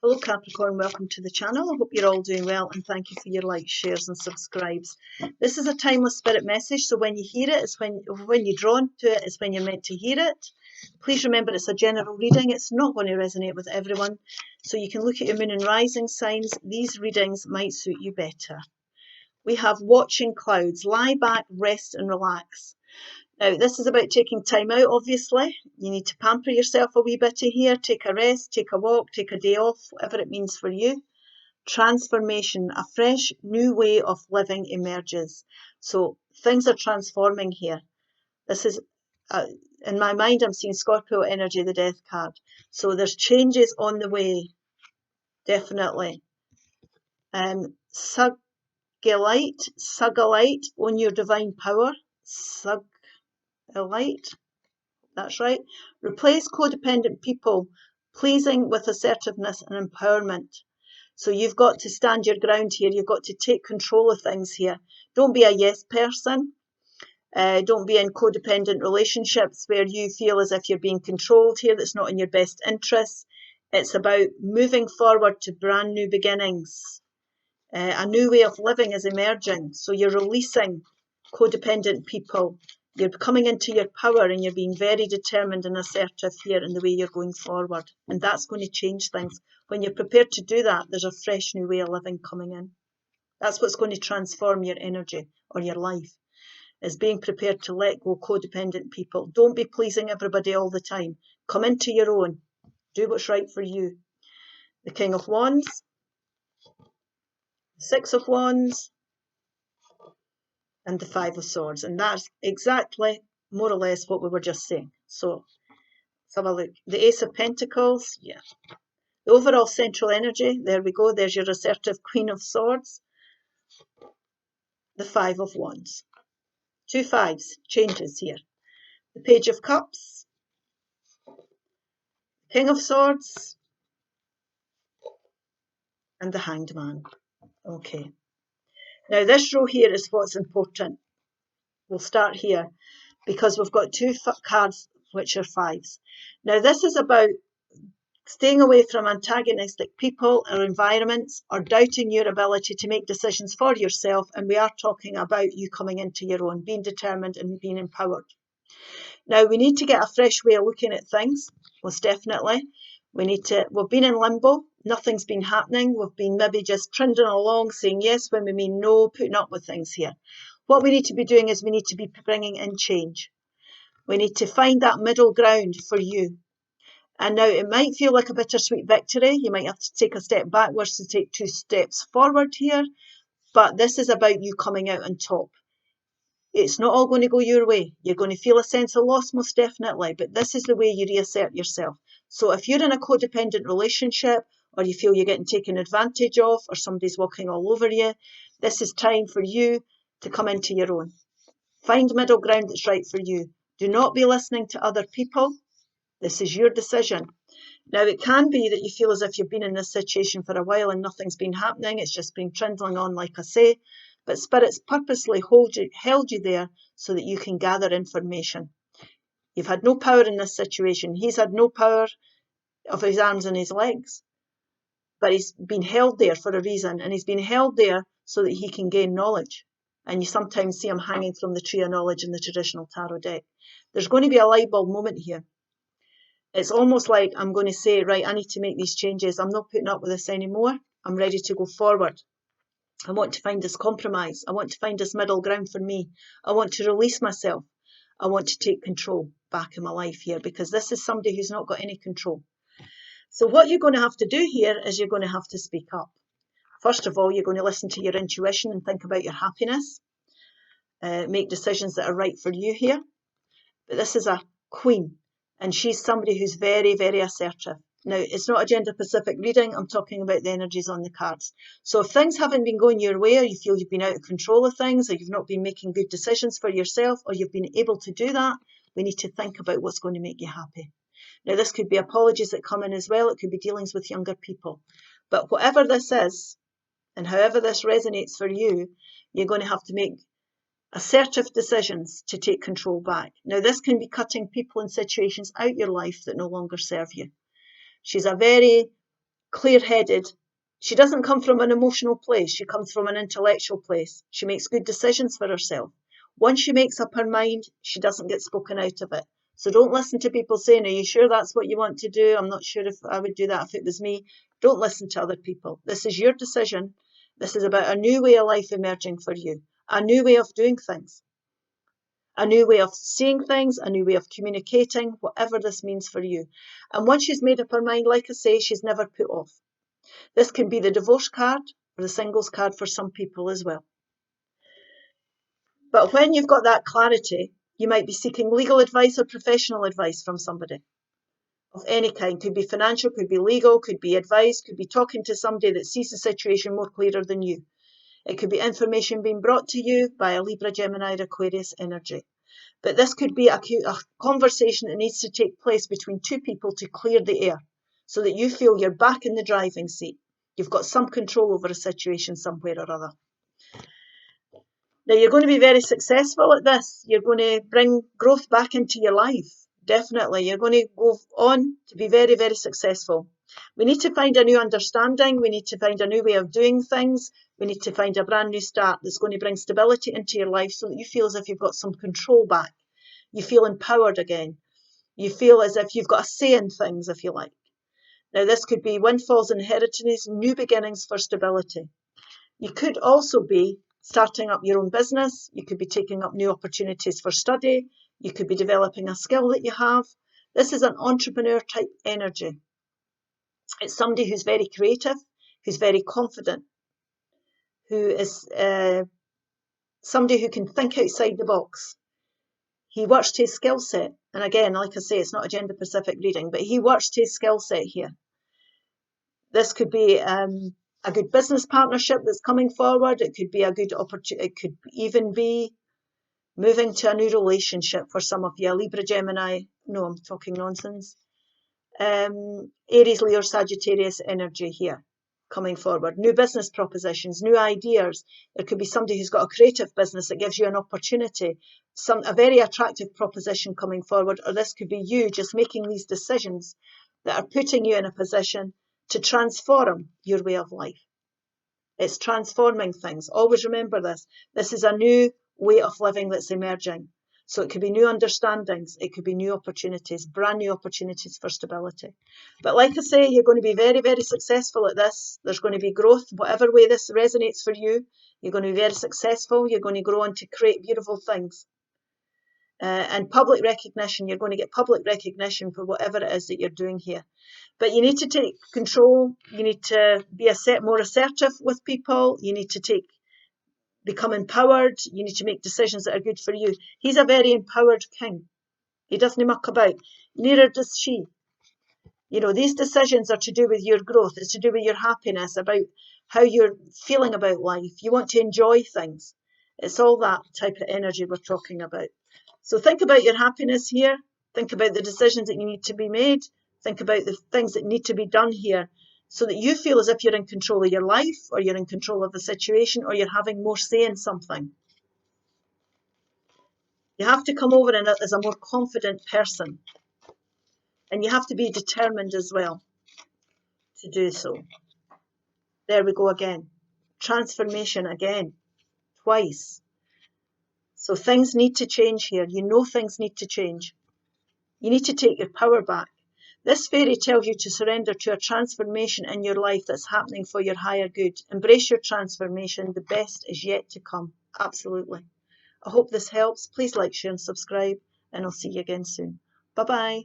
Hello Capricorn, welcome to the channel. I hope you're all doing well and thank you for your likes, shares and subscribes. This is a timeless spirit message, so when you hear it, it's when you're drawn to it, it's when you're meant to hear it. Please remember it's a general reading, it's not going to resonate with everyone. So you can look at your moon and rising signs. These readings might suit you better. We have watching clouds. Lie back, rest and relax. Now, this is about taking time out, obviously. You need to pamper yourself a wee bit here. Take a rest, take a walk, take a day off, whatever it means for you. Transformation, a fresh new way of living emerges. So things are transforming here. This is, in my mind, I'm seeing Scorpio energy, the death card. So there's changes on the way, definitely. Sugilite, own your divine power. Sugilite. That's right. Replace codependent people, pleasing with assertiveness and empowerment. So you've got to stand your ground here. You've got to take control of things here. Don't be a yes person. Don't be in codependent relationships where you feel as if you're being controlled here. That's not in your best interests. It's about moving forward to brand new beginnings. A new way of living is emerging. So you're releasing codependent people. You're coming into your power and you're being very determined and assertive here in the way you're going forward. And that's going to change things. When you're prepared to do that, there's a fresh new way of living coming in. That's what's going to transform your energy or your life, is being prepared to let go codependent people. Don't be pleasing everybody all the time. Come into your own. Do what's right for you. The King of Wands, the Six of Wands, and the Five of Swords. And that's exactly more or less what we were just saying. So let's have a look. The Ace of Pentacles, yeah. The overall central energy, there we go. There's your assertive Queen of Swords. The Five of Wands. Two fives, changes here. The Page of Cups, King of Swords, and the Hanged Man. Okay. Now this row here is what's important. We'll start here because we've got two cards which are fives. Now this is about staying away from antagonistic people or environments or doubting your ability to make decisions for yourself. And we are talking about you coming into your own, being determined and being empowered. Now we need to get a fresh way of looking at things, most definitely. We've been in limbo, nothing's been happening. We've been maybe just trundling along saying yes when we mean no, putting up with things here. What we need to be doing is we need to be bringing in change. We need to find that middle ground for you. And now it might feel like a bittersweet victory. You might have to take a step backwards to take two steps forward here. But this is about you coming out on top. It's not all going to go your way. You're going to feel a sense of loss, most definitely. But this is the way you reassert yourself. So if you're in a codependent relationship or you feel you're getting taken advantage of or somebody's walking all over you, this is time for you to come into your own. Find middle ground that's right for you. Do not be listening to other people. This is your decision. Now, it can be that you feel as if you've been in this situation for a while and nothing's been happening. It's just been trundling on, like I say. But spirits purposely held you there so that you can gather information. You've had no power in this situation. He's had no power of his arms and his legs. But he's been held there for a reason. And he's been held there so that he can gain knowledge. And you sometimes see him hanging from the tree of knowledge in the traditional tarot deck. There's going to be a light bulb moment here. It's almost like I'm going to say, right, I need to make these changes. I'm not putting up with this anymore. I'm ready to go forward. I want to find this compromise. I want to find this middle ground for me. I want to release myself. I want to take control back in my life here because this is somebody who's not got any control. So what you're going to have to do here is you're going to have to speak up. First of all, you're going to listen to your intuition and think about your happiness. Make decisions that are right for you here. But this is a queen. And she's somebody who's very, very assertive. Now, it's not a gender-specific reading. I'm talking about the energies on the cards. So if things haven't been going your way or you feel you've been out of control of things or you've not been making good decisions for yourself or you've been able to do that, we need to think about what's going to make you happy. Now, this could be apologies that come in as well. It could be dealings with younger people. But whatever this is and however this resonates for you, you're going to have to make assertive decisions to take control back. Now, this can be cutting people and situations out your life that no longer serve you. She's a very clear-headed. She doesn't come from an emotional place. She comes from an intellectual place. She makes good decisions for herself. Once she makes up her mind, she doesn't get spoken out of it. So don't listen to people saying, are you sure that's what you want to do? I'm not sure if I would do that if it was me. Don't listen to other people. This is your decision. This is about a new way of life emerging for you, a new way of doing things, a new way of seeing things, a new way of communicating, whatever this means for you. And once she's made up her mind, like I say, she's never put off. This can be the divorce card or the singles card for some people as well. But when you've got that clarity, you might be seeking legal advice or professional advice from somebody of any kind. Could be financial, could be legal, could be advice, could be talking to somebody that sees the situation more clearer than you. It could be information being brought to you by a Libra, Gemini, or Aquarius energy. But this could be a conversation that needs to take place between two people to clear the air so that you feel you're back in the driving seat. You've got some control over a situation somewhere or other. Now, you're going to be very successful at this. You're going to bring growth back into your life. Definitely. You're going to go on to be very, very successful. We need to find a new understanding. We need to find a new way of doing things. We need to find a brand new start that's going to bring stability into your life so that you feel as if you've got some control back. You feel empowered again. You feel as if you've got a say in things, if you like. Now, this could be windfalls, inheritance, new beginnings for stability. You could also be starting up your own business. You could be taking up new opportunities for study. You could be developing a skill that you have. This is an entrepreneur type energy. It's somebody who's very creative, who's very confident, who is somebody who can think outside the box. He works to his skill set. And again, like I say, it's not a gender specific reading, but he works to his skill set here. This could be a good business partnership that's coming forward. It could be a good opportunity. It could even be moving to a new relationship for some of you. Libra, Gemini. No, I'm talking nonsense. Aries, Leo, Sagittarius energy here coming forward. New business propositions, new ideas. There could be somebody who's got a creative business that gives you an opportunity, a very attractive proposition coming forward. Or this could be you just making these decisions that are putting you in a position to transform your way of life. It's transforming things. Always remember this. This is a new way of living that's emerging. So it could be new understandings. It could be new opportunities, brand new opportunities for stability. But like I say, you're going to be very, very successful at this. There's going to be growth, whatever way this resonates for you. You're going to be very successful. You're going to grow on to create beautiful things. And public recognition, you're going to get public recognition for whatever it is that you're doing here. But you need to take control. You need to be more assertive with people. You need to become empowered. You need to make decisions that are good for you. He's a very empowered king. He doesn't muck about. Neither does she. You know, these decisions are to do with your growth. It's to do with your happiness, about how you're feeling about life. You want to enjoy things. It's all that type of energy we're talking about. So think about your happiness here. Think about the decisions that you need to be made. Think about the things that need to be done here so that you feel as if you're in control of your life, or you're in control of the situation, or you're having more say in something. You have to come over as a more confident person. And you have to be determined as well to do so. There we go again. Transformation again. Twice. So things need to change here. You know things need to change. You need to take your power back. This fairy tells you to surrender to a transformation in your life that's happening for your higher good. Embrace your transformation. The best is yet to come. Absolutely. I hope this helps. Please like, share and subscribe, and I'll see you again soon. Bye-bye.